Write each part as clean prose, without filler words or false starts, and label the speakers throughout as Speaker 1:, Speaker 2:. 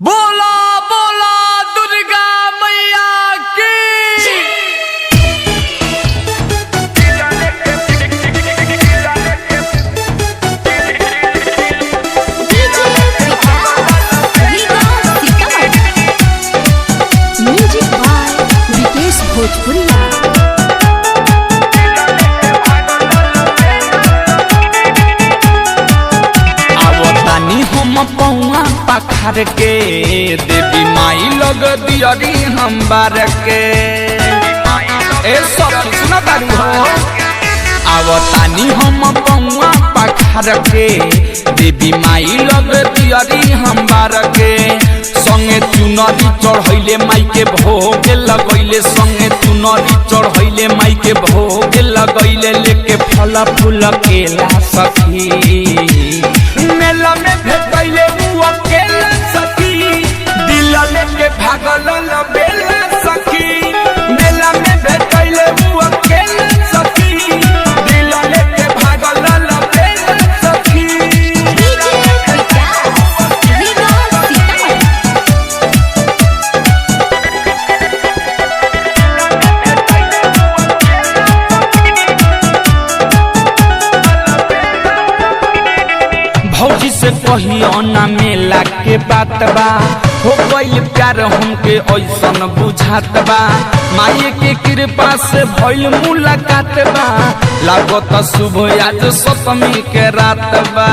Speaker 1: बोला बोला दुर्गा मैया की।
Speaker 2: म्यूजिक बाय विकेश भोजपुरिया।
Speaker 1: हम पौआ पखार के देवी माई लग दियरी हम बार के ए सब सुना दारू हो। आवतानी हम पौआ पखार के देवी माई लग दियरी हम बार के संगे चुनरी चढ़ैले माई के भोग लगैले संगे चुनरी चढ़ैले माई के भोग लगैले लेके फल फूल केला सखी मेला में भेटैले उ अकेला सखी दिल लेके भागल बेला सखी मेला में भेटैले उ अकेला सखी दिल लेके भागल बेला सखी। भौजी से कहियो ना मेला के बात बा हो गइल प्यार हमके ऐसन बुझात बा माई के कृपा से भइल मुलाकात बा लागत शुभ आज सप्तमी के रात बा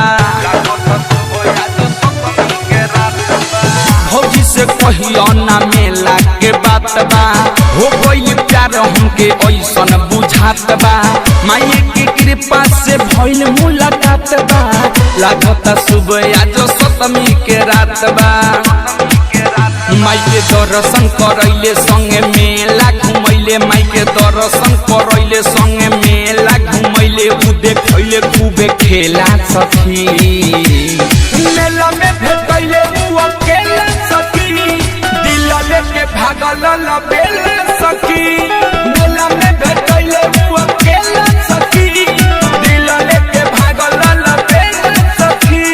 Speaker 1: भौजी से कहियो ना मेला के बात बा हो गइल प्यार हमके ऐसन बुझात बा माई के कृपा से भइल मुलाकात बा लागत शुभ आज सप्तमी के रात बा माई के दर्शन करैले संगे मेला घुमैले माई के दर्शन करैले संगे मेला घुमैले उ देखैले खूबे खेला सखी मेला में भेटैले उ अकेला सखी दिल लेके भागल बेला सखी मेला में भेटैले उ अकेला सखी दिल लेके भागल बेला सखी।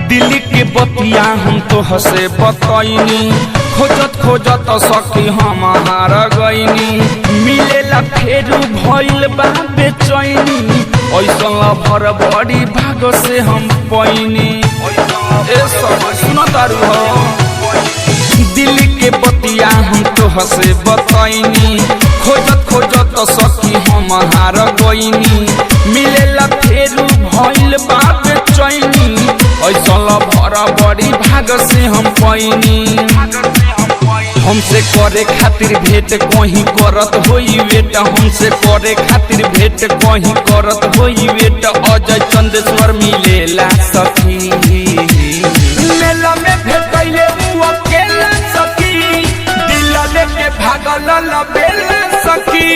Speaker 1: दिल्ली के बतिया हम तो हसे बतैनी खोजत खोजत सखी हम हार गईनी मिलेला फेरू भइल बा बेचैनी ऐसन भर बड़ी भाग से हम पैनी ए सब सुन दारू हो। दिल्ली के बतिया हम तो हसे बतैनी खोजत खोजत सखी हम हार गईनी मिलेला फेरू भइल बा बेचैनी ऐसल भर बड़ी भाग से हम पैनी हमसे करे खातिर भेंट कहीं करत होई वेट हमसे करे खातिर भेंट कहीं करत होई वेट अजय चंदेश्वर मिलेला सखी मेला में भेटैले उ अकेला सखी दिल लेके भागल बेला सखी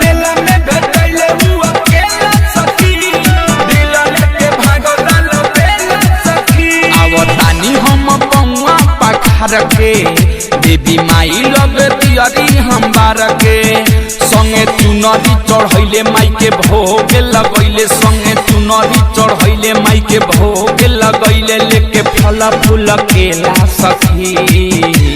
Speaker 1: मेला में भेटैले उ अकेला सखी दिल लेके भागल बेला सखी। आवतानी हम पौआ पखार के देवी माई लग दियरी हम बार के संगे चुनरी चढ़ैले माई के भोग लगैले संगे चुनरी चढ़ैले माई के भोग लगैले लेके फल फूल केला सखी